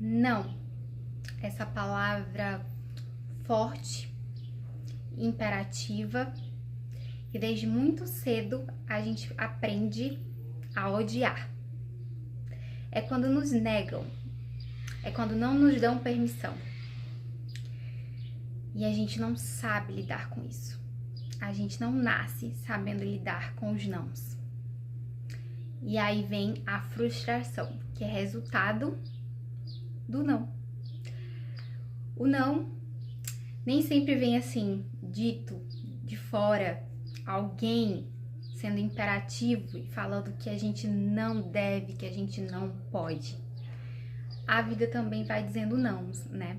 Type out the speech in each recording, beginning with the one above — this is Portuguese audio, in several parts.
não. Essa palavra forte, imperativa, e desde muito cedo a gente aprende a odiar. É quando nos negam, é quando não nos dão permissão. E a gente não sabe lidar com isso. A gente não nasce sabendo lidar com os nãos. E aí vem a frustração, que é resultado do não. O não nem sempre vem assim, dito de fora, alguém sendo imperativo e falando que a gente não deve, que a gente não pode. A vida também vai dizendo nãos, né?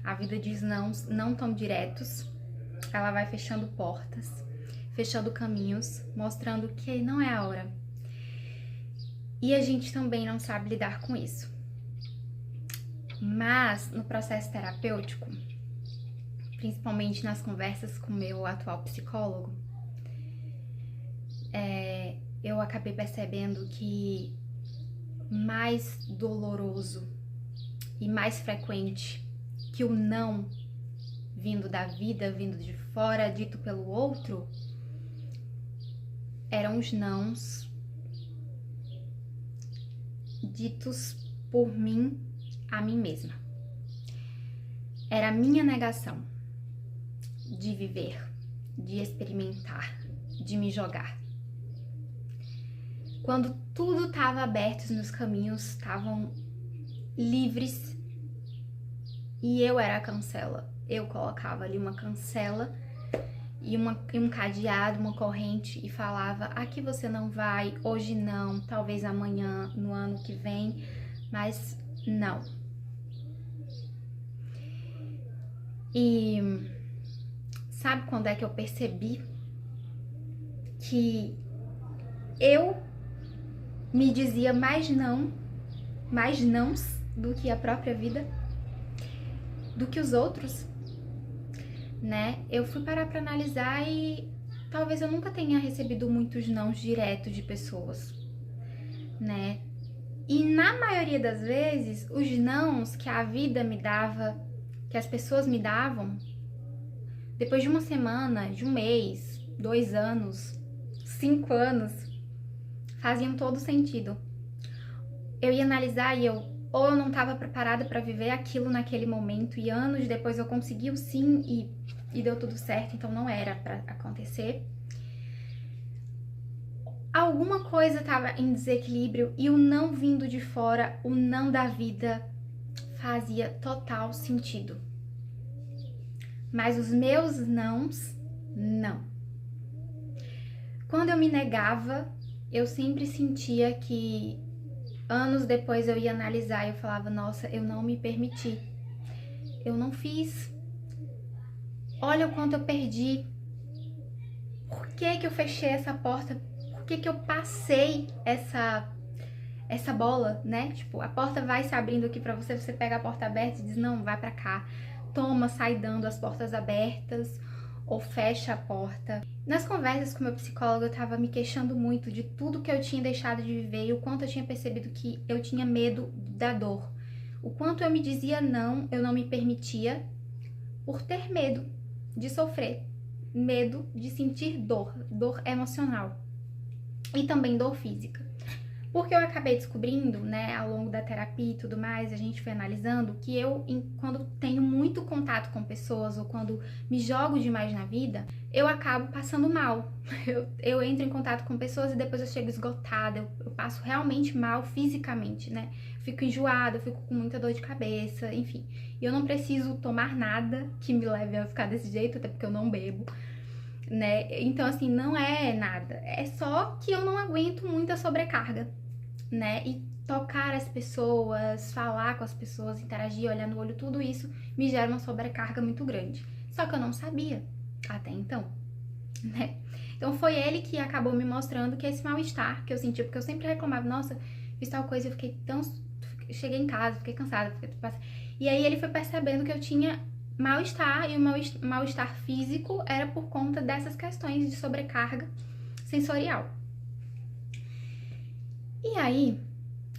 A vida diz nãos não tão diretos, ela vai fechando portas, fechando caminhos, mostrando que não é a hora. E a gente também não sabe lidar com isso. Mas no processo terapêutico, principalmente nas conversas com o meu atual psicólogo, eu acabei percebendo que mais doloroso e mais frequente que o não vindo da vida, vindo de fora, dito pelo outro, eram os nãos ditos por mim a mim mesma. Era a minha negação de viver, de experimentar, de me jogar. Quando tudo estava aberto, os meus caminhos estavam livres e eu era a cancela. Eu colocava ali uma cancela e um cadeado, uma corrente e falava: aqui você não vai, hoje não, talvez amanhã, no ano que vem, mas não. E sabe quando é que eu percebi que eu me dizia mais nãos do que a própria vida, do que os outros, né? Eu fui parar pra analisar e talvez eu nunca tenha recebido muitos nãos diretos de pessoas, né? E na maioria das vezes, os nãos que a vida me dava, que as pessoas me davam, depois de uma semana, de um mês, 2 anos, 5 anos, faziam todo sentido. Eu ia analisar e ou eu não estava preparada para viver aquilo naquele momento, e anos depois eu consegui o sim e deu tudo certo, então não era para acontecer. Alguma coisa estava em desequilíbrio e o não vindo de fora, o não da vida, fazia total sentido. Mas os meus nãos, não. Quando eu me negava, eu sempre sentia que anos depois eu ia analisar e eu falava: nossa, eu não me permiti, eu não fiz, olha o quanto eu perdi, por que que eu fechei essa porta, por que que eu passei essa bola, né? Tipo, a porta vai se abrindo aqui pra você, você pega a porta aberta e diz: não, vai pra cá, toma, sai dando as portas abertas ou fecha a porta. Nas conversas com meu psicólogo, eu tava me queixando muito de tudo que eu tinha deixado de viver e o quanto eu tinha percebido que eu tinha medo da dor. O quanto eu me dizia não, eu não me permitia por ter medo de sofrer, medo de sentir dor emocional e também dor física. Porque eu acabei descobrindo, né, ao longo da terapia e tudo mais, a gente foi analisando que eu, quando tenho muito contato com pessoas ou quando me jogo demais na vida, eu acabo passando mal. Eu entro em contato com pessoas e depois eu chego esgotada, eu passo realmente mal fisicamente, né? Fico enjoada, fico com muita dor de cabeça, enfim. E eu não preciso tomar nada que me leve a ficar desse jeito, até porque eu não bebo, né? Então, assim, não é nada. É só que eu não aguento muita sobrecarga, né? E tocar as pessoas, falar com as pessoas, interagir, olhar no olho, tudo isso me gera uma sobrecarga muito grande. Só que eu não sabia até então, né? Então foi ele que acabou me mostrando que esse mal-estar que eu sentia, porque eu sempre reclamava: nossa, fiz tal coisa, eu fiquei tão... cheguei em casa, fiquei cansada, e aí ele foi percebendo que eu tinha mal-estar, e o mal-estar físico era por conta dessas questões de sobrecarga sensorial. E aí,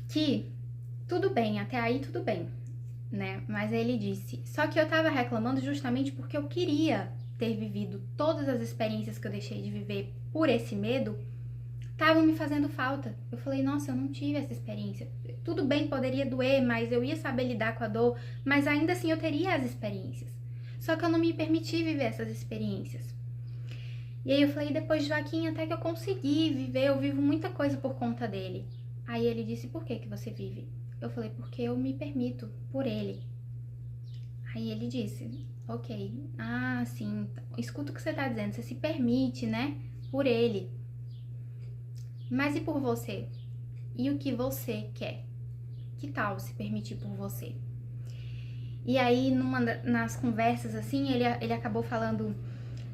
que tudo bem, até aí tudo bem. né? Mas aí ele disse, só que eu tava reclamando justamente porque eu queria ter vivido todas as experiências que eu deixei de viver por esse medo, estavam me fazendo falta. Eu falei, nossa, eu não tive essa experiência. Tudo bem, poderia doer, mas eu ia saber lidar com a dor, mas ainda assim eu teria as experiências. Só que eu não me permiti viver essas experiências. E aí eu falei, depois de Joaquim, até que eu consegui viver, eu vivo muita coisa por conta dele. Aí ele disse, por que você vive? Eu falei, porque eu me permito, por ele. Aí ele disse, ok, sim, escuta o que você tá dizendo, você se permite, né, por ele. Mas e por você? E o que você quer? Que tal se permitir por você? E aí, nas conversas, assim, ele acabou falando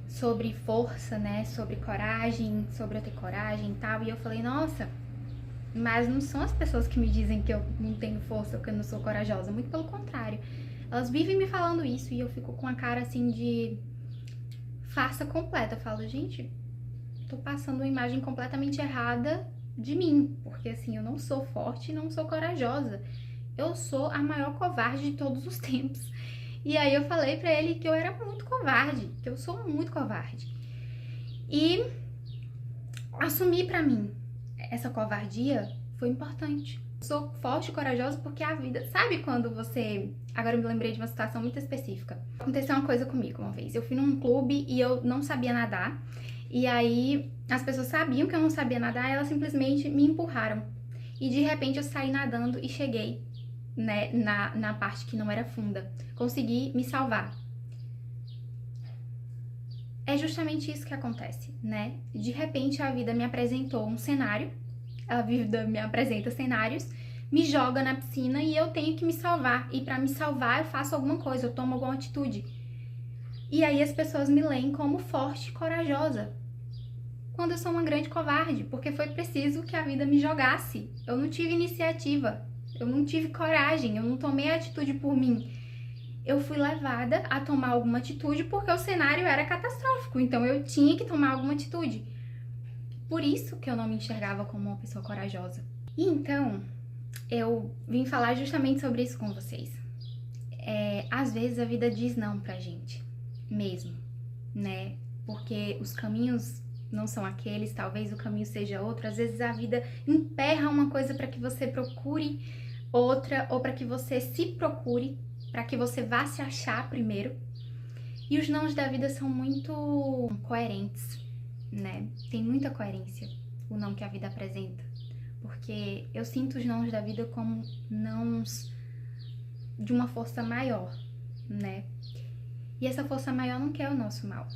sobre força, né? Sobre coragem, sobre eu ter coragem e tal. E eu falei, nossa, mas não são as pessoas que me dizem que eu não tenho força ou que eu não sou corajosa. Muito pelo contrário. Elas vivem me falando isso e eu fico com a cara, assim, de farsa completa. Eu falo, gente, tô passando uma imagem completamente errada de mim. Porque, assim, eu não sou forte e não sou corajosa. Eu sou a maior covarde de todos os tempos. E aí eu falei pra ele que eu era muito covarde, que eu sou muito covarde. E assumir pra mim essa covardia foi importante. Eu sou forte e corajosa porque a vida... Sabe quando você... Agora eu me lembrei de uma situação muito específica. Aconteceu uma coisa comigo uma vez. Eu fui num clube e eu não sabia nadar. E aí as pessoas sabiam que eu não sabia nadar e elas simplesmente me empurraram. E de repente eu saí nadando e cheguei, né, na parte que não era funda. Consegui me salvar. É justamente isso que acontece, né? De repente a vida me apresentou um cenário, a vida me apresenta cenários, me joga na piscina e eu tenho que me salvar. E para me salvar eu faço alguma coisa, eu tomo alguma atitude. E aí as pessoas me leem como forte e corajosa, quando eu sou uma grande covarde, porque foi preciso que a vida me jogasse. Eu não tive iniciativa, eu não tive coragem, eu não tomei atitude por mim. Eu fui levada a tomar alguma atitude porque o cenário era catastrófico, então eu tinha que tomar alguma atitude. Por isso que eu não me enxergava como uma pessoa corajosa. E então, eu vim falar justamente sobre isso com vocês. Às vezes a vida diz não pra gente, mesmo, né? Porque os caminhos não são aqueles, talvez o caminho seja outro. Às vezes a vida emperra uma coisa para que você procure outra, ou para que você se procure, para que você vá se achar primeiro. E os nãos da vida são muito coerentes, né? Tem muita coerência o não que a vida apresenta. Porque eu sinto os nãos da vida como nãos de uma força maior, né? E essa força maior não quer o nosso mal.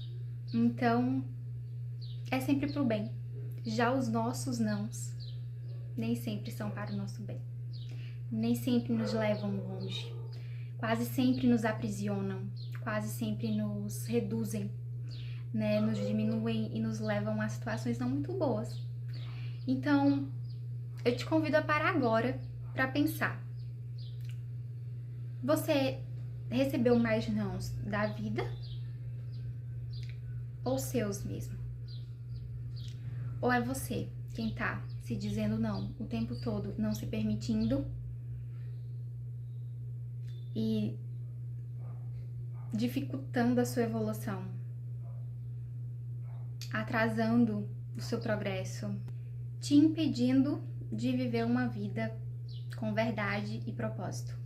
Então, é sempre pro bem. Já os nossos nãos nem sempre são para o nosso bem. Nem sempre nos levam longe. Quase sempre nos aprisionam. Quase sempre nos reduzem, né? Nos diminuem e nos levam a situações não muito boas. Então, eu te convido a parar agora para pensar. Você recebeu mais nãos da vida ou seus mesmo? Ou é você quem tá se dizendo não o tempo todo, não se permitindo e dificultando a sua evolução, atrasando o seu progresso, te impedindo de viver uma vida com verdade e propósito?